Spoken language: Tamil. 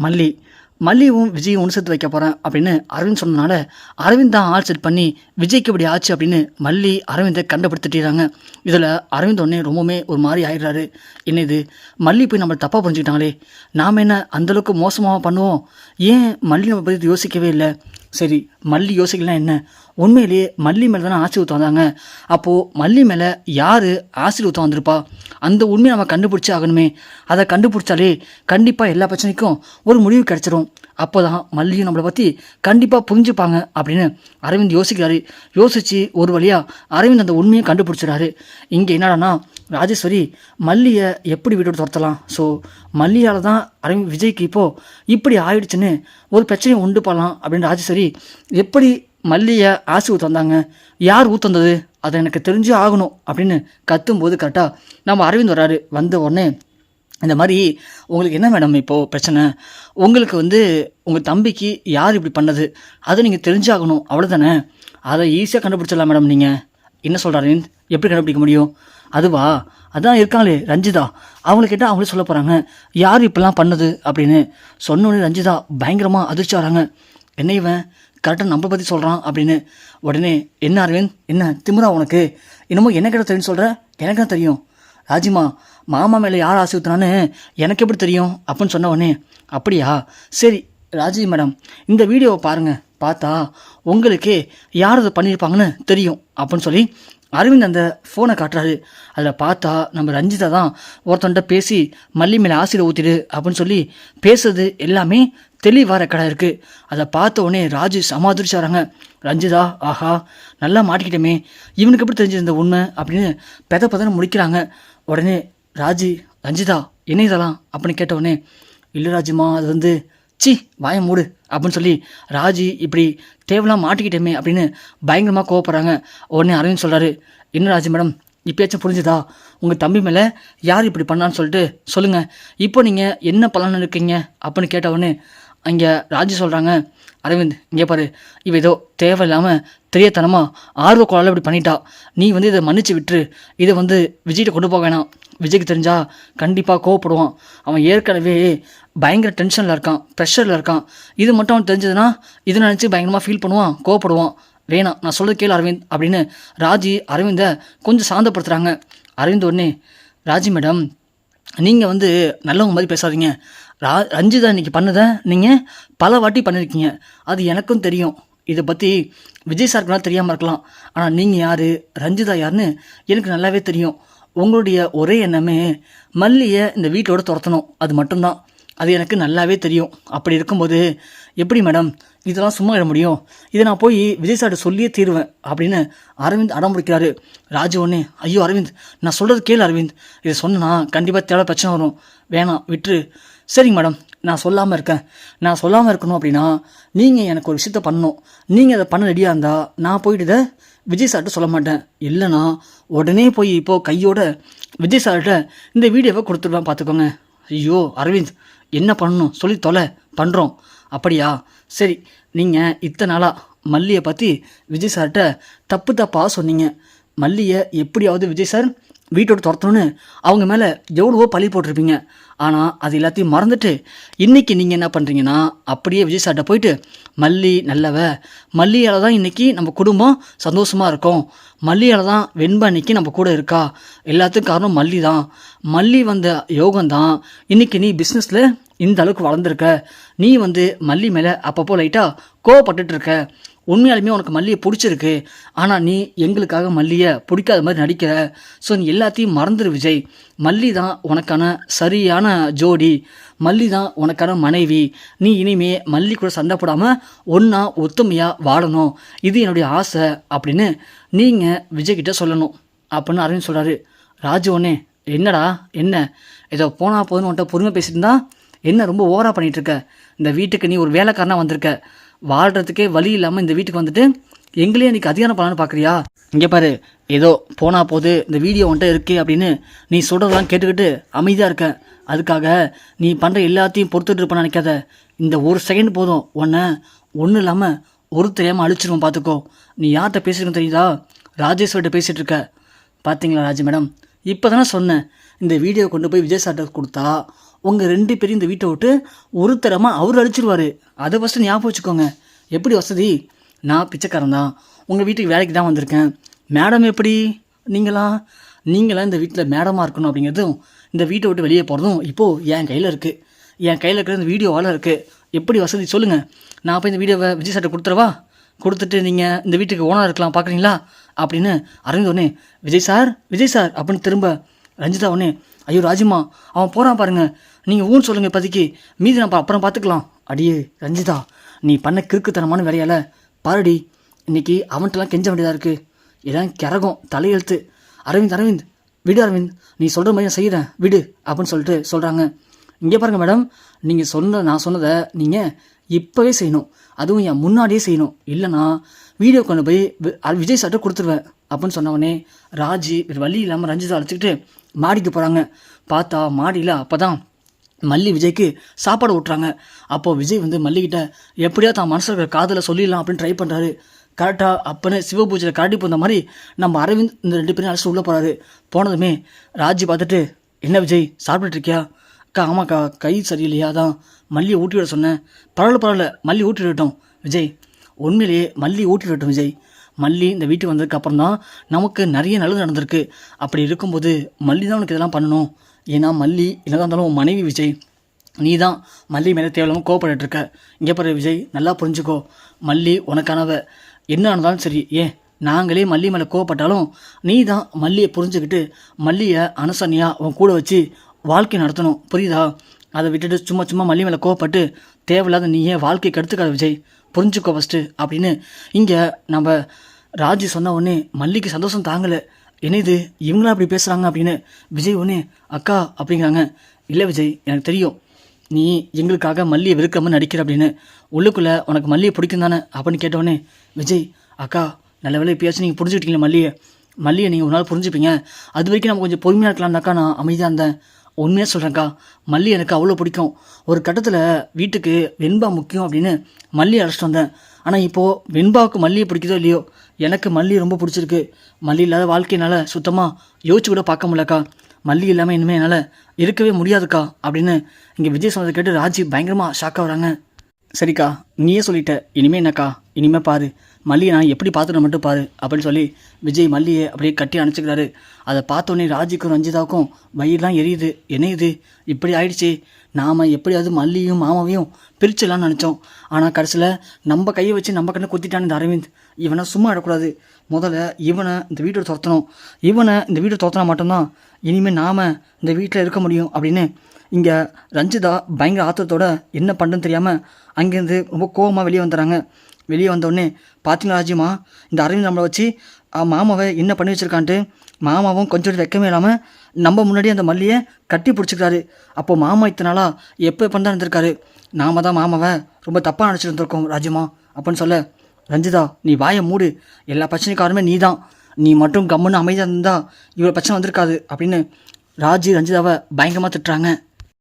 மல்லி மல்லியும் விஜயும் ஒன்று சேர்த்து வைக்க போகிறேன் அப்படின்னு அரவிந்த் சொன்னனால அரவிந்த் தான் ஆள் செட் பண்ணி விஜய்க்கு இப்படி ஆச்சு அப்படின்னு மல்லி அரவிந்தை கண்டுபிடித்துட்டாங்க. இதில் அரவிந்த் ஒன்றே ரொம்பவுமே ஒரு மாதிரி ஆயிடுறாரு. என்ன இது, மல்லி போய் நம்மளை தப்பாக புரிஞ்சுக்கிட்டாங்களே, நாம் என்ன அந்தளவுக்கு மோசமாக பண்ணுவோம், ஏன் மல்லி நம்ம பற்றி யோசிக்கவே இல்லை. சரி, மல்லி யோசிக்கலாம் என்ன, உண்மையிலேயே மல்லி மேலே தானே ஆசி ஊற்ற வந்தாங்க. அப்போது மல்லி மேலே யார் ஆசிட் ஊற்ற வந்திருப்பா, அந்த உண்மையை நம்ம கண்டுபிடிச்சி ஆகணுமே. அதை கண்டுபிடிச்சாலே கண்டிப்பாக எல்லா பிரச்சனைக்கும் ஒரு முடிவு கிடச்சிரும். அப்போ தான் மல்லியும் நம்மளை பற்றி கண்டிப்பாக புரிஞ்சுப்பாங்க அப்படின்னு அரவிந்த் யோசிக்கிறாரு. யோசித்து ஒரு வழியாக அரவிந்த் அந்த உண்மையை கண்டுபிடிச்சிடாரு. இங்கே என்னடானா, ராஜேஸ்வரி மல்லியை எப்படி வீட்டோடு துரத்தலாம், ஸோ மல்லியால் தான் அரவிந்த் விஜய்க்கு இப்போது இப்படி ஆயிடுச்சுன்னு ஒரு பிரச்சனையை உண்டு பண்ணலாம் அப்படின்னு ராஜேஸ்வரி எப்படி மல்லியை ஆசி ஊற்ற வந்தாங்க, யார் ஊற்றந்தது, அதை எனக்கு தெரிஞ்சு ஆகணும் அப்படின்னு கத்தும்போது கரெக்டாக நம்ம அரவிந்த் வர்றாரு. வந்த உடனே இந்த மாதிரி உங்களுக்கு என்ன மேடம் இப்போது பிரச்சனை, உங்களுக்கு உங்கள் தம்பிக்கு யார் இப்படி பண்ணது அதை நீங்கள் தெரிஞ்சாகணும், அவ்வளோதானே, அதை ஈஸியாக கண்டுபிடிச்சிடலாம் மேடம். நீங்கள் என்ன சொல்கிறாரு, எப்படி கண்டுபிடிக்க முடியும், அதுவா, அதான் இருக்காங்களே ரஞ்சிதா, அவங்கள கேட்டால் அவங்களே சொல்ல போகிறாங்க யார் இப்படிலாம் பண்ணது அப்படின்னு சொன்னோடனே ரஞ்சிதா பயங்கரமாக அதிர்ச்சி வராங்க. என்ன இவன் கரெக்டாக நம்மளை பற்றி சொல்கிறான் அப்படின்னு. உடனே என்ன அரவிந்த், என்ன திமுறா உனக்கு, இன்னமும் என்ன கிட்ட தெரியும் சொல்கிற, எனக்கு தான் தெரியும் ராஜிமா, மாமா மேலே யார் ஆசை ஊற்றுனான்னு எனக்கு எப்படி தெரியும் அப்படின்னு சொன்ன உடனே, அப்படியா, சரி ராஜி மேடம், இந்த வீடியோவை பாருங்கள், பார்த்தா உங்களுக்கு யார் அதை பண்ணியிருப்பாங்கன்னு தெரியும் அப்படின்னு சொல்லி அரவிந்த் அந்த ஃபோனை காட்டுறாரு. அதில் பார்த்தா நம்ம ரஞ்சிதா தான் ஒருத்தன்ட்ட பேசி மல்லி மேலே ஆசிட ஊற்றிடு அப்படின்னு சொல்லி பேசுறது எல்லாமே தெளிவாக ரெக்கார்டாக இருக்குது. அதை பார்த்த உடனே ராஜு சமாதிரிச்சாராங்க. ரஞ்சிதா, ஆஹா நல்லா மாட்டிக்கிட்டோமே, இவனுக்கு எப்படி தெரிஞ்சிருந்த உண்மை அப்படின்னு பதன்னு முடிக்கிறாங்க. உடனே ராஜி, ரஞ்சிதா என்ன இதெல்லாம் அப்படின்னு கேட்ட உடனே, இல்லை ராஜுமா, அது சி வாய மூடு அப்படின்னு சொல்லி ராஜி இப்படி தேவலாம் மாட்டிக்கிட்டேமே அப்படின்னு பயங்கரமாக கோவப்படுறாங்க. உடனே அரவிந்த் சொல்கிறாரு, என்ன ராஜி மேடம் இப்போயாச்சும் புரிஞ்சுதா, உங்கள் தம்பி மேலே யார் இப்படி பண்ணான்னு சொல்லிட்டு சொல்லுங்கள், இப்போ நீங்கள் என்ன பலன்னு இருக்கீங்க அப்படின்னு கேட்ட உடனே அங்கே ராஜி சொல்கிறாங்க, அரவிந்த் இங்கே பாரு, இவ ஏதோ தேவையில்லாமல் தெரியத்தனமாக ஆர்வ கோளால் இப்படி பண்ணிட்டா, நீ இதை மன்னிச்சு விட்டுரு, இதை விஜய்கிட்ட கொண்டு போக வேணாம், விஜய்க்கு தெரிஞ்சால் கண்டிப்பாக கோவப்படுவான், அவன் ஏற்கனவே பயங்கர டென்ஷனில் இருக்கான், ப்ரெஷரில் இருக்கான், இது மட்டும் அவன் தெரிஞ்சதுன்னா இதை நினச்சி பயங்கரமாக ஃபீல் பண்ணுவான், கோவப்படுவான், வேணாம் நான் சொல்கிறது கேளு அரவிந்த் அப்படின்னு ராஜி அரவிந்தை கொஞ்சம் சாந்தப்படுத்துகிறாங்க. அரவிந்த் உடனே, ராஜி மேடம் நீங்கள் நல்லவங்க மாதிரி பேசாதீங்க, ரஞ்சிதா இன்றைக்கி பண்ணதை நீங்கள் பல வாட்டி பண்ணியிருக்கீங்க, அது எனக்கும் தெரியும், இதை பற்றி விஜய் சாருக்குலாம் தெரியாமல் இருக்கலாம், ஆனால் நீங்கள் யார், ரஞ்சிதா யாருன்னு எனக்கு நல்லாவே தெரியும், உங்களுடைய ஒரே எண்ணமே மல்லியை இந்த வீட்டோட துரத்தணும், அது மட்டும்தான், அது எனக்கு நல்லாவே தெரியும். அப்படி இருக்கும்போது எப்படி மேடம் இதெல்லாம் சும்மா இட முடியும், இதை நான் போய் விஜய் சார்ட்ட சொல்லியே தீருவேன் அப்படின்னு அரவிந்த் அடம் பிடிக்கிறாரு. ராஜு ஒன்னே, ஐயோ அரவிந்த் நான் சொல்கிறது கேளு அரவிந்த், இதை சொன்னா கண்டிப்பாக தேவை பிரச்சனை வரும், வேணாம் விட்டுரு. சரிங்க மேடம், நான் சொல்லாமல் இருக்கணும் அப்படின்னா நீங்கள் எனக்கு ஒரு விஷயத்த பண்ணணும், நீங்கள் அதை பண்ண ரெடியாக இருந்தால் நான் போயிட்டு இதை விஜய் சார்ட்ட சொல்ல மாட்டேன், இல்லைனா உடனே போய் இப்போது கையோட விஜய் சார்கிட்ட இந்த வீடியோவை கொடுத்துருவேன் பார்த்துக்கோங்க. ஐயோ அரவிந்த் என்ன பண்ணணும் சொல்லி தொலை, பண்ணுறோம். அப்படியா, சரி, நீங்கள் இத்தனை நாளாக மல்லியை பற்றி விஜய் சார்கிட்ட தப்பாக சொன்னீங்க, மல்லியை எப்படியாவது விஜய் சார் வீட்டோட துரத்தணும்னு அவங்க மேலே எவ்வளவோ பழி போட்டிருப்பீங்க, ஆனால் அது எல்லாத்தையும் மறந்துட்டு இன்றைக்கி நீங்கள் என்ன பண்ணுறீங்கன்னா அப்படியே விஜய் சார்கிட்ட போயிட்டு மல்லி நல்லவ, மல்லியால் தான் இன்றைக்கி நம்ம குடும்பம் சந்தோஷமாக இருக்கும், மல்லியால் தான் வெண்பா இன்றைக்கி நம்ம கூட இருக்கா, எல்லாத்துக்கும் காரணம் மல்லி தான், மல்லி வந்த யோகம்தான் இன்றைக்கி நீ பிஸ்னஸில் இந்த அளவுக்கு வளர்ந்துருக்க, நீ மல்லி மேலே அப்பப்போ லைட்டாக கோவப்பட்டுருக்க, உண்மையாலுமே உனக்கு மல்லியை பிடிச்சிருக்கு, ஆனால் நீ எங்களுக்காக மல்லியை பிடிக்காத மாதிரி நடிக்கிற, ஸோ நீ எல்லாத்தையும் மறந்துடு விஜய், மல்லி தான் உனக்கான சரியான ஜோடி, மல்லி தான் உனக்கான மனைவி, நீ இனிமே மல்லி கூட சண்டை போடாமல் ஒன்றா ஒத்துமையாக வாழணும், இது என்னுடைய ஆசை அப்படின்னு நீங்கள் விஜய்கிட்ட சொல்லணும் அப்படின்னு அரவிந்த் சொல்கிறாரு. ராஜு ஒன்னே, என்னடா என்ன ஏதோ போனால் போதுன்னு உன்ட்ட பொறுமை பேசிட்டு இருந்தா என்ன ரொம்ப ஓவராக பண்ணிகிட்ருக்க, இந்த வீட்டுக்கு நீ ஒரு வேலைக்காரனாக வந்திருக்க, வாழ்கிறதுக்கே வழி இல்லாமல் இந்த வீட்டுக்கு எங்களே இன்றைக்கி அதிகாரம் பண்ணலான்னு பார்க்குறியா, இங்கே பாரு, ஏதோ போனால் போது இந்த வீடியோ வந்துட்டு இருக்கே அப்படின்னு நீ சொல்கிறதெல்லாம் கேட்டுக்கிட்டு அமைதியாக இருக்க, அதுக்காக நீ பண்ணுற எல்லாத்தையும் பொறுத்துட்டு இருப்பேன்னு நினைக்காத, இந்த ஒரு செகண்ட் போதும் உன்னை ஒன்றும் இல்லாமல் ஒரு தெரியாமல் அழிச்சிருவோம் பார்த்துக்கோ, நீ யார்கிட்ட பேசிருக்கணும் தெரியுதா, ராஜேஸ்வர்கிட்ட பேசிகிட்டு இருக்க, பார்த்தீங்களா ராஜி மேடம், இப்போ தானே சொன்னேன் இந்த வீடியோ கொண்டு போய் விஜய் சார்ட்ட கொடுத்தா உங்கள் 2 பேரும் இந்த வீட்டை விட்டு ஒருத்தரமாக அவர் அழிச்சிருவார். அதை ஃபஸ்ட்டு ஞாபகம் வச்சுக்கோங்க. எப்படி வசதி? நான் பிச்சைக்காரன் தான், உங்கள் வீட்டுக்கு வேலைக்கு தான் வந்திருக்கேன். மேடம் எப்படி? நீங்களாம் இந்த வீட்டில் மேடமாக இருக்கணும் அப்படிங்கிறதும் இந்த வீட்டை விட்டு வெளியே போகிறதும் இப்போது என் கையில் இருக்குது. என் கையில் இருக்கிற இந்த வீடியோவால் இருக்குது. எப்படி வசதி சொல்லுங்கள்? நான் போய் இந்த வீடியோவை விஜய் சார்ட்ட கொடுத்துறவா? கொடுத்துட்டு நீங்கள் இந்த வீட்டுக்கு ஓனர் இருக்கலாம் பார்க்குறீங்களா அப்படின்னு அரவிந்த் உடனே விஜய் சார் அப்படின்னு திரும்ப ரஞ்சிதா உடனே ஐயோ ராஜிமா அவன் போகிறான் பாருங்கள், நீங்கள் ஊன்னு சொல்லுங்கள் இப்போதைக்கு, மீதி நான் அப்புறம் பார்த்துக்கலாம். அடியே ரஞ்சிதா, நீ பண்ண கிறுக்குத்தனமான வேலையால் பாருடி இன்றைக்கி அவன்கிட்டலாம் கெஞ்ச வேண்டியதாக இருக்குது. இதான் கிறகம் தலையெழுத்து. அரவிந்த் விடு அரவிந்த், நீ சொல்கிற மாதிரி நான் செய்கிறேன் விடு அப்படின்னு சொல்லிட்டு சொல்கிறாங்க. இங்கே பாருங்கள் மேடம், நீங்கள் நான் சொன்னதை நீங்கள் இப்போவே செய்யணும், அதுவும் என் முன்னாடியே செய்யணும், இல்லைனா வீடியோ கொண்டு போய் விஜய் சார்ட்ட கொடுத்துருவேன் அப்படின்னு சொன்னவொடனே ராஜி வழி இல்லாமல் ரஞ்சிதா அழைச்சிக்கிட்டு மாடிக்கு போகிறாங்க. பார்த்தா மாடியில் அப்போ தான் மல்லி விஜய்க்கு சாப்பாடு ஊட்டுறாங்க. அப்போது விஜய் வந்து மல்லிக்கிட்ட எப்படியா தான் மனசில் இருக்கிற காதலை சொல்லிடலாம் அப்படின்னு ட்ரை பண்ணுறாரு. கரெக்டாக அப்போன்னு சிவபூஜையில் கரடி போன மாதிரி நம்ம அரவிந்த் இந்த 2 பேரும் அழைச்சிட்டு உள்ளே போகிறாரு. போனதுமே ராஜி பார்த்துட்டு என்ன விஜய் சாப்பிட்டுட்டு இருக்கியா? அக்கா ஆமாக்கா கை சரியில்லையா, தான் மல்லியை ஊட்டி விட சொன்னேன். பரவாயில்ல மல்லி ஊட்டி விடட்டும் விஜய், உண்மையிலேயே மல்லி ஊட்டி விடட்டும் விஜய். மல்லி இந்த வீட்டுக்கு வந்ததுக்கு அப்புறம் தான் நமக்கு நிறைய நல்லது நடந்திருக்கு. அப்படி இருக்கும்போது மல்லி தான் உனக்கு இதெல்லாம் பண்ணணும். ஏன்னா மல்லி என்னதான் இருந்தாலும் மனைவி விஜய், நீ தான் மல்லி மேலே தேவையில்லாமல் கோவப்பட்டுருக்க. இங்கே பாரு விஜய், நல்லா புரிஞ்சுக்கோ, மல்லி உனக்கானவ. என்ன ஆனாலும் சரி, ஏன் நாங்களே மல்லி மேலே கோவப்பட்டாலும் நீ தான் மல்லியை புரிஞ்சுக்கிட்டு மல்லியை அனுசரணையாக உன் கூட வச்சு வாழ்க்கை நடத்தணும், புரியுதா? அதை விட்டுட்டு சும்மா மல்லி மேலே கோவப்பட்டு தேவையில்லாத நீ ஏன் வாழ்க்கையை கெடுத்துக்காத விஜய், புரிஞ்சுக்கோ ஃபஸ்ட்டு அப்படின்னு இங்கே நம்ம ராஜி சொன்ன உடனே மல்லிக்கு சந்தோஷம் தாங்கலை. என்ன இது இவங்களா அப்படி பேசுகிறாங்க அப்படின்னு விஜய் ஒன்று அக்கா அப்படிங்கிறாங்க. இல்லை விஜய், எனக்கு தெரியும் நீ எங்களுக்காக மல்லியை வெறுக்கிற மாதிரி நடிக்கிற அப்படின்னு. உள்ளுக்குள்ளே உனக்கு மல்லியை பிடிக்கும் தானே அப்படின்னு கேட்டவுடனே விஜய் அக்கா நல்ல வேலை இப்பயாச்சும் நீங்கள் புரிஞ்சுக்கிட்டீங்களே மல்லியை நீங்கள் ஒரு நாள் புரிஞ்சுப்பீங்க. அது வரைக்கும் நம்ம கொஞ்சம் பொறுமையாக இருக்கலாம்னாக்கா நான் அமைதியாக இருந்தேன். உண்மையாக சொல்கிறேன்க்கா, மல்லி எனக்கு அவ்வளோ பிடிக்கும். ஒரு கட்டத்தில் வீட்டுக்கு வெண்பா முக்கியம் அப்படின்னு மல்லியை அழைச்சிட்டு வந்தேன். ஆனால் இப்போது வெண்பாவுக்கு மல்லியை பிடிக்குதோ இல்லையோ, எனக்கு மல்லி ரொம்ப பிடிச்சிருக்கு. மல்லி இல்லாத வாழ்க்கையினால் சுத்தமாக யோசிச்சு கூட பார்க்க முடியலக்கா. மல்லி இல்லாமல் இனிமேல் என்னால் இருக்கவே முடியாதுக்கா அப்படின்னு இங்கே விஜய் சொன்னதை கேட்டு ராஜி பயங்கரமாக ஷாக்காக வராங்க. சரிக்கா நீயே சொல்லிட்ட, இனிமேல் என்னக்கா, இனிமேல் பாரு மல்லியை நான் எப்படி பார்த்துட்டு மட்டும் பாரு அப்படின்னு சொல்லி விஜய் மல்லியை அப்படியே கட்டி அணைச்சிக்கிறாரு. அதை பார்த்தோன்னே ராஜிக்கும் ரஞ்சிதாவுக்கும் வயிறுலாம் எரியுது. என்ன இது இப்படி ஆயிடுச்சு, நாம் எப்படியாவது மல்லியும் மாமாவையும் பிரிச்சிடலான்னு நினச்சோம். ஆனால் கடைசியில் நம்ம கையை வச்சு நம்ம கண்ணை குத்திட்டான் இந்த அரவிந்த். இவனை சும்மா இடக்கூடாது, முதல்ல இவனை இந்த வீட்டை துரத்தணும். இவனை இந்த வீட்டை துரத்தினா மட்டும்தான் இனிமேல் நாம் இந்த வீட்டில் இருக்க முடியும் அப்படின்னு இங்கே ரஞ்சிதா பயங்கர ஆத்திரத்தோட என்ன பண்ணுன்னு தெரியாமல் அங்கேருந்து ரொம்ப கோபமாக வெளியே வந்துடுறாங்க. வெளியே வந்தோடனே பார்த்தீங்களா ராஜிமா, இந்த அரவிந்த் நம்மளை வச்சு மாமாவை என்ன பண்ணி வச்சுருக்கான்ட்டு மாமாவும் கொஞ்சம் வெக்கமே இல்லாமல் நம்ம முன்னாடி அந்த மல்லியை கட்டி பிடிச்சிக்கிறாரு. அப்போது மாமா இத்தனை நாளாக எப்போ பண்ணா இருந்திருக்காரு, நாம தான் மாமாவை ரொம்ப தப்பாக நினச்சிட்டு இருந்திருக்கோம் ராஜிமா அப்படின்னு சொல்ல, ரஞ்சிதா நீ வாயை மூடு, எல்லா பிரச்சனைக்காருமே நீ தான், நீ மட்டும் கம்முன்னு அமைதியாக இருந்தால் இவ்வளோ பிரச்சனை வந்திருக்காது அப்படின்னு ராஜி ரஞ்சிதாவை பயங்கரமாக திட்டுறாங்க.